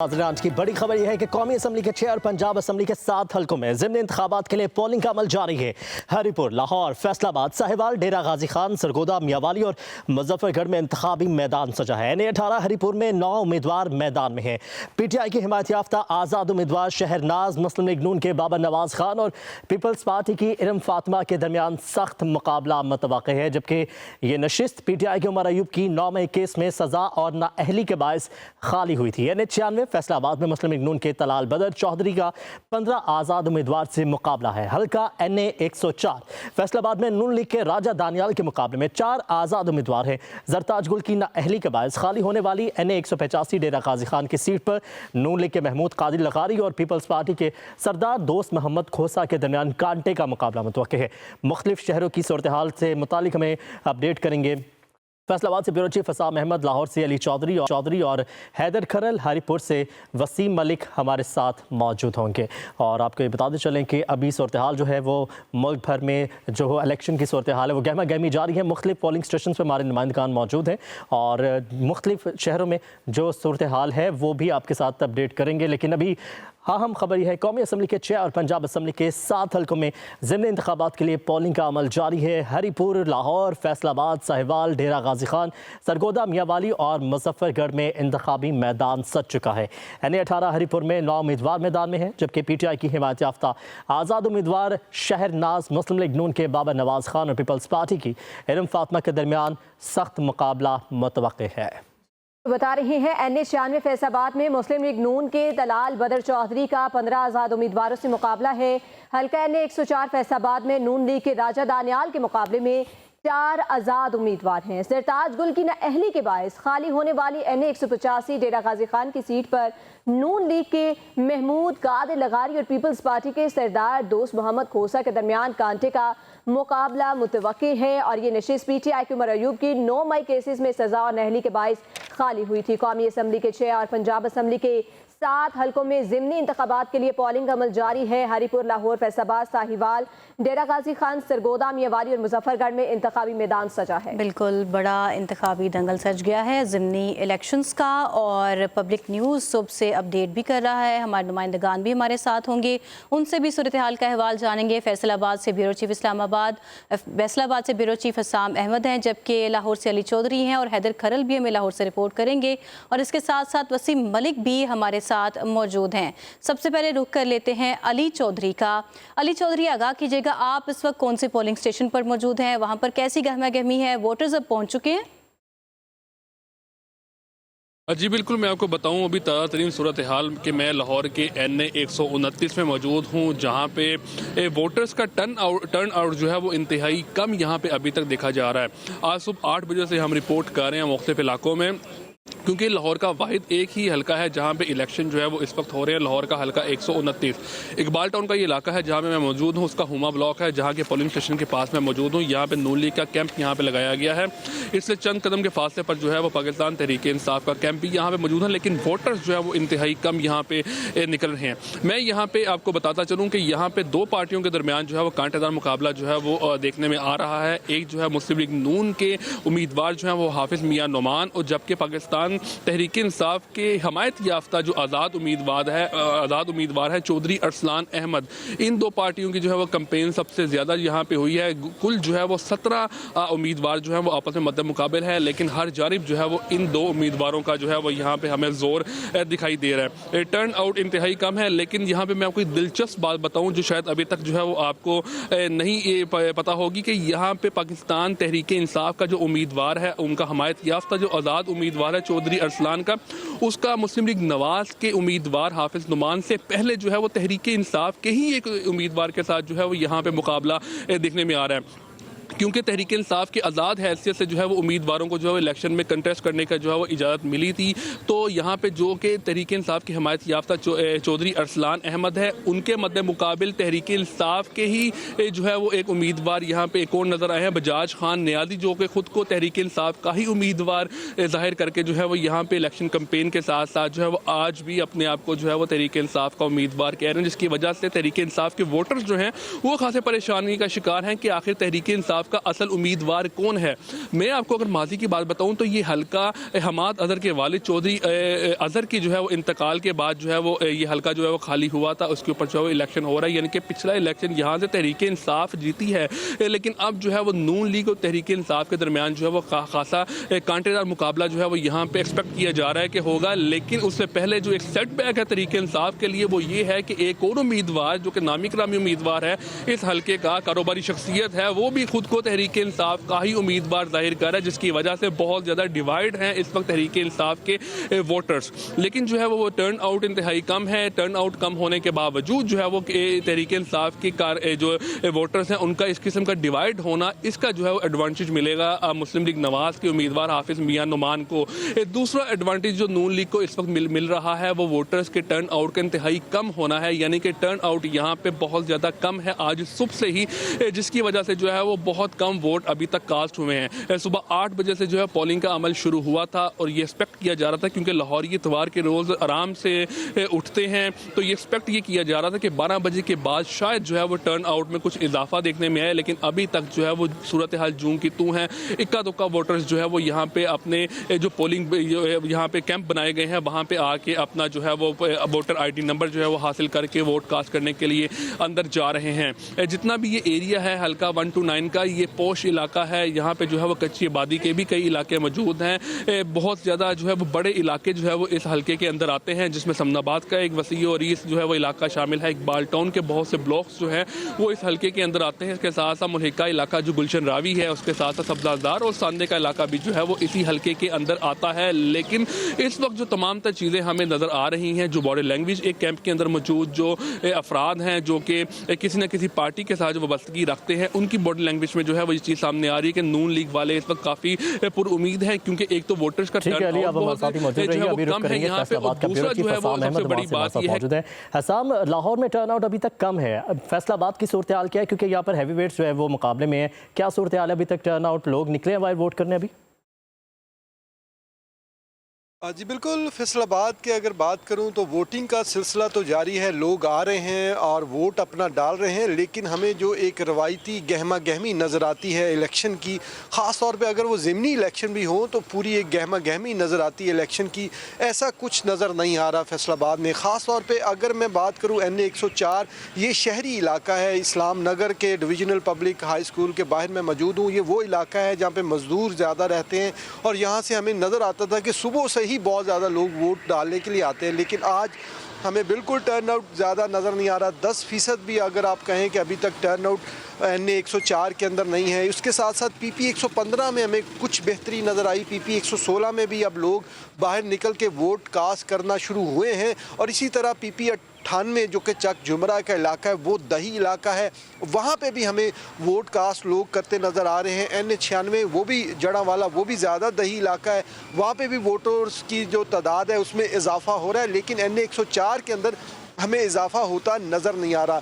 आज की बड़ी खबर यह है कि कौमी असम्बली के 6 और पंजाब असम्बली के 7 हल्कों में ज़िमनी इंतखाबात के लिए पोलिंग का अमल जारी है। हरीपुर, लाहौर, फैसलाबाद, साहिवाल, डेरा गाजी खान, सरगोदा, मियावाली और मुजफ्फरगढ़ में इंतखाबी मैदान सजा है। NA-18 हरीपुर में 9 उम्मीदवार मैदान में हैं। PTI की हिमायत याफ्ता आज़ाद उम्मीदवार शहरनाज, मुस्लिम लीग नून के बाबर नवाज खान और पीपल्स पार्टी की इरम फातिमा के दरमियान सख्त मुकाबला मुतवक्किल है, जबकि ये नशिस्त PTI के उमर अयूब की 9 मई केस में सजा और नाअहली के बायस खाली हुई थी। NA-96 फैसलाबाद में मुस्लिम लीग नून के तलाल बदर चौधरी का 15 आज़ाद उम्मीदवार से मुकाबला है। हल्का NA-104 फैसलाबाद में नून लीग के राजा दानियाल के मुकाबले में 4 आज़ाद उम्मीदवार हैं। जरताज गुल की नाअहली के बायस खाली होने वाली NA-185 डेरा गाजी खान की सीट पर नून लीग के महमूद कादिर लगारी और पीपल्स पार्टी के सरदार दोस्त मोहम्मद खोसा के दरमियान कांटे का मुकाबला मुतवक्किल है। मुख्तलिफ शहरों की सूरत हाल से मुतालिक हमें अपडेट करेंगे फैसलाबाद से ब्यूरो चीफ फसाम अहमद, लाहौर से अली चौधरी और हैदर खरल, हरीपुर से वसीम मलिक हमारे साथ मौजूद होंगे। और आपको ये बताते चलें कि अभी सूरत हाल जो है वो मुल्क भर में जो इलेक्शन की सूरत हाल है वो गहमा गहमी जारी है। मुख्तलिफ पोलिंग स्टेशन पर हमारे नुमाइंदगान मौजूद हैं और मुख्तलिफ शहरों में जो सूरत हाल है वो भी आपके साथ अपडेट करेंगे। लेकिन अभी हम खबर यह है कौमी असम्बली के 6 और पंजाब असम्बली के 7 हल्कों में ज़िमनी इंतखाबात के लिए पोलिंग का अमल जारी है। हरीपुर, लाहौर, फैसलाबाद, साहिवाल, डेरा गाजी खान, सरगोदा, मियावाली और मुजफ्फरगढ़ में इंतखाबी मैदान सज चुका है। NA-18 हरीपुर में 9 उम्मीदवार मैदान में हैं, जबकि PTI की हिमायत याफ्ता आज़ाद उम्मीदवार शहरनाज, मुस्लिम लीग नून के बाबर नवाज खान और पीपल्स पार्टी की इरम फातिमा के दरमियान सख्त मुकाबला मुतवक्किल है। बता रहे हैं NA-96 फैसलाबाद में मुस्लिम लीग नून के दलाल बदर चौधरी का 15 आज़ाद उम्मीदवारों से मुकाबला है। हल्का NA-104 फैसलाबाद में नून लीग के राजा दानियाल के मुकाबले में 4 आज़ाद उम्मीदवार हैं। सरताज गुल की नाअहली के बायस खाली होने वाली NA-185 डेरा गाजी खान की सीट पर नून लीग के महमूद कादिर लगारी और पीपल्स पार्टी के सरदार दोस्त मोहम्मद खोसा के दरमियान कांटे का मुकाबला मुतवक्किल है। और ये नशिस्त PTI के उमर अयूब की 9 मई केसेस में सजा और नाअहली के बायस खाली हुई थी। कौमी असम्बली के 6 और पंजाब असम्बली के 7 हल्कों में ज़िमनी इंतखाबात के लिए पोलिंग अमल जारी है। हरीपुर, लाहौर, फैसलाबाद, साहिवाल, डेरा गाजी खान, सरगोदा, मियावाली और मुजफ्फरगढ़ में इंतखाबी मैदान सजा है। बिल्कुल बड़ा इंतखाबी दंगल सज गया है ज़िमनी इलेक्शंस का और पब्लिक न्यूज़ सुबह से अपडेट भी कर रहा है। हमारे नुमाइंदगान भी हमारे साथ होंगे, उनसे भी सूरत हाल का अहवाल जानेंगे। फैसलाबाद से ब्यूरो चीफ फैसलाबाद से ब्यूरो चीफ फसाम अहमद हैं, जबकि लाहौर से अली चौधरी हैं और हैदर खरल भी हमें लाहौर से रिपोर्ट करेंगे। और इसके साथ साथ वसीम मलिक भी हमारे साथ मौजूद हैं। सबसे पहले रुख कर लेते हैं अली चौधरी का। अली चौधरी, आगाह कीजिएगा, आप इस वक्त कौन से पोलिंग स्टेशन पर मौजूद हैं, वहां पर कैसी गहमा गहमी है, वोटर्स अब पहुंच चुके हैं? जी बिल्कुल, मैं आपको बताऊं अभी ताज़ा तरीन सूरत हाल कि मैं लाहौर के NA-129 में मौजूद हूं, जहां पे वोटर्स का टर्न आउट जो है वो इंतहाई कम यहां पे अभी तक देखा जा रहा है। आज सुबह 8 बजे से हम रिपोर्ट कर रहे हैं मुख्तलिफ इलाकों में, क्योंकि लाहौर का वाहिद एक ही हल्का है जहां पे इलेक्शन जो है वो इस वक्त हो रहे हैं। लाहौर का हल्का 129 इकबाल टाउन का ये इलाका है जहां पे मैं मौजूद हूं। उसका हुमा ब्लॉक है जहां के पोलिंग स्टेशन के पास मैं मौजूद हूं। यहां पे नून लीग का कैंप यहां पे लगाया गया है। इसलिए चंद कदम के फासले पर जो है वो पाकिस्तान तहरीक इंसाफ का कैंप भी यहाँ पे मौजूद है, लेकिन वोटर्स जो है वो इंतहाई कम यहाँ पे निकल रहे हैं। मैं यहाँ पे आपको बताता चलूँ कि यहाँ पे 2 पार्टियों के दरमियान जो है वो कांटेदार मुकाबला जो है वो देखने में आ रहा है। एक जो है मुस्लिम लीग नून के उम्मीदवार जो है वो हाफिज मियां नुमान, और जबकि पाकिस्तान तहरीक इंसाफ के हमायत याफ्ता जो आज़ाद उम्मीदवार है चौधरी अरसलान अहमद। इन 2 पार्टियों की जो है वो कैंपेन सबसे ज़्यादा यहाँ पे हुई है। कुल जो है वो 17 उम्मीदवार जो है वो आपस में मद्दे मुकाबिल है, लेकिन हर जानिब जो है वो इन 2 उम्मीदवारों का जो है वो यहाँ पे हमें जोर दिखाई दे रहा है। टर्न आउट इंतहाई कम है, लेकिन यहाँ पे मैं आपको एक दिलचस्प बात बताऊँ जो शायद अभी तक जो है वो आपको नहीं पता होगी कि यहाँ पे पाकिस्तान तहरीक इंसाफ का जो उम्मीदवार है, उनका हमायत याफ्ता जो आज़ाद उम्मीदवार है चौधरी अरसलान का, उसका मुस्लिम लीग नवाज के उम्मीदवार हाफिज नुमान से पहले जो है वो तहरीक इंसाफ के ही एक उम्मीदवार के साथ जो है वो यहाँ पे मुकाबला देखने में आ रहा है। क्योंकि तहरीक इंसाफ की आज़ाद हैसियत से जो है वो उम्मीदवारों को जो है इलेक्शन में कंटेस्ट करने का जो है वो इजाज़त मिली थी, तो यहाँ पे जो कि तहरीक इंसाफ की हमायत याफ्ता चौधरी अरसलान अहमद है, उनके मद्दे मुकाबिल तहरीक इंसाफ के ही जो है वो एक उम्मीदवार यहाँ पे एक और नज़र आए हैं, बजाज खान नियाजी, जो कि ख़ुद को तहरीक इंसाफ का ही उम्मीदवार जाहिर करके जो है वो यहाँ पे इलेक्शन कम्पेन के साथ साथ जो है वो आज भी अपने आप को जो है वो तहरीक इंसाफ का उम्मीदवार कह रहे हैं, जिसकी वजह से तहरीक इंसाफ के वोटर्स जो हैं वो खासे परेशानी का शिकार हैं कि आखिर तहरीक इंसाफ इंसाफ का असल उम्मीदवार कौन है। मैं आपको अगर माजी की बात बताऊं तो ये हल्का हमाद अजहर के वालिद चौधरी अजहर की जो है वो इंतकाल के बाद जो है वो ये हल्का जो है वो खाली हुआ था, उसके ऊपर जो है वो इलेक्शन हो रहा है। यानी कि पिछला इलेक्शन यहाँ से तहरीक इंसाफ जीती है, लेकिन अब जो है वो नून लीग और तहरीक इंसाफ के दरमियान जो है वो खासा कांटेदार मुकाबला जो है वो यहाँ पे एक्सपेक्ट किया जा रहा है कि होगा। लेकिन उससे पहले जो एक सेटबैक है तहरीक इंसाफ के लिए वो ये है कि एक और उम्मीदवार जो कि नामी करामी उम्मीदवार है इस हल्के का, कारोबारी शख्सियत है, वो भी खुद को तहरीक इंसाफ का ही उम्मीदवार जाहिर कर रहा है, जिसकी वजह से बहुत ज़्यादा डिवाइड हैं इस वक्त तहरीक इंसाफ के वोटर्स। लेकिन जो है वो टर्न आउट इंतहाई कम है। टर्न आउट कम होने के बावजूद जो है वो तहरीक इंसाफ की जो वोटर्स हैं उनका इस किस्म का डिवाइड होना, इसका जो है वो एडवांटेज मिलेगा मुस्लिम लीग नवाज के उम्मीदवार हाफिज मियां नुमान को। दूसरा एडवांटेज जो नून लीग को इस वक्त मिल रहा है वो वोटर्स के टर्न आउट का इंतहाई कम होना है। यानी कि टर्न आउट यहाँ पे बहुत ज़्यादा कम है आज सुबह से ही, जिसकी वजह से जो है वो बहुत कम वोट अभी तक कास्ट हुए हैं। सुबह 8 बजे से जो है पोलिंग का अमल शुरू हुआ था और ये एक्सपेक्ट किया जा रहा था, क्योंकि लाहौरी इतवार के रोज़ आराम से उठते हैं, तो ये एक्सपेक्ट ये किया जा रहा था कि 12 बजे के बाद शायद जो है वो टर्न आउट में कुछ इजाफा देखने में आए। लेकिन अभी तक जो है वो सूरत हाल जूं की तू है। इक्का दुक्का वोटर्स जो है वो यहाँ पे अपने जो पोलिंग यहाँ पे कैंप बनाए गए हैं वहाँ पे आके अपना जो है वो वोटर ID नंबर जो है वो हासिल करके वोट कास्ट करने के लिए अंदर जा रहे हैं। जितना भी ये एरिया है हल्का 1 to 9 का, ये पोश इलाका है। यहाँ पे जो है वो कच्ची आबादी के भी कई इलाके मौजूद हैं। बहुत ज़्यादा जो है वो बड़े इलाके जो है वो इस हल्के के अंदर आते हैं, जिसमें समनाबाद का एक वसी और रीस जो है वो इलाका शामिल है। इकबाल टाउन के बहुत से ब्लॉक्स जो हैं वो इस हल्के के अंदर आते हैं। इसके साथ साथ मुल्हिका इलाका जो गुलशन रावी है, उसके साथ साथ सब्जादार और सांदे का इलाका भी जो है वो इसी हल्के के अंदर आता है। लेकिन इस वक्त जो तमाम तर चीज़ें हमें नज़र आ रही हैं, जो बॉडी लैंग्वेज एक कैंप के अंदर मौजूद जो अफराद हैं जो कि किसी न किसी पार्टी के साथ जो वाबस्तगी रखते हैं, उनकी बॉडी लैंग्वेज में जो है वो ये चीज़ सामने आ रही है कि नून लीग वाले इस वक्त काफ़ी पुरुमीद हैं, क्योंकि एक तो वोटर्स का टर्न आउट बहुत कम है यहाँ पे, और दूसरा जो है वो सबसे बड़ी बात ये है। हसाम, लाहौर में टर्न आउट अभी तक कम है, फैसलाबाद की सूरत हाल क्या है, क्योंकि यहाँ पर हैवी वेट्स जो है वो मुकाबले में है, क्या सूरत हाल है अभी तक? टर्न आउट, लोग निकले हैं बाहर वोट करने अभी? जी बिल्कुल, फैसलाबाद की अगर बात करूं तो वोटिंग का सिलसिला तो जारी है, लोग आ रहे हैं और वोट अपना डाल रहे हैं। लेकिन हमें जो एक रवायती गहमा गहमी नज़र आती है इलेक्शन की, ख़ास तौर पे अगर वो ज़िमनी इलेक्शन भी हो तो पूरी एक गहमा गहमी नज़र आती है इलेक्शन की, ऐसा कुछ नज़र नहीं आ रहा फैसलाबाद में। ख़ास तौर पर अगर मैं बात करूँ NA 104, ये शहरी इलाका है, इस्लाम नगर के डिविजनल पब्लिक हाई स्कूल के बाहर मैं मौजूद हूँ। ये वो इलाका है जहाँ पर मज़दूर ज़्यादा रहते हैं और यहाँ से हमें नज़र आता था कि सुबह से ही बहुत ज़्यादा लोग वोट डालने के लिए आते हैं। लेकिन आज हमें बिल्कुल टर्न आउट ज़्यादा नज़र नहीं आ रहा। 10% भी अगर आप कहें कि अभी तक टर्न आउट NA 104 के अंदर नहीं है। उसके साथ साथ PP 115 में हमें कुछ बेहतरी नज़र आई। PP 116 में भी अब लोग बाहर निकल के वोट कास्ट करना शुरू हुए हैं। और इसी तरह PP 98 जो कि चक जुमरा का इलाका है, वो दही इलाका है, वहाँ पे भी हमें वोट कास्ट लोग करते नज़र आ रहे हैं। NA 96 वो भी जड़ा वाला, वो भी ज़्यादा दही इलाका है, वहाँ पे भी वोटर्स की जो तादाद है उसमें इजाफा हो रहा है। लेकिन NA 104 के अंदर हमें इजाफा होता नज़र नहीं आ रहा।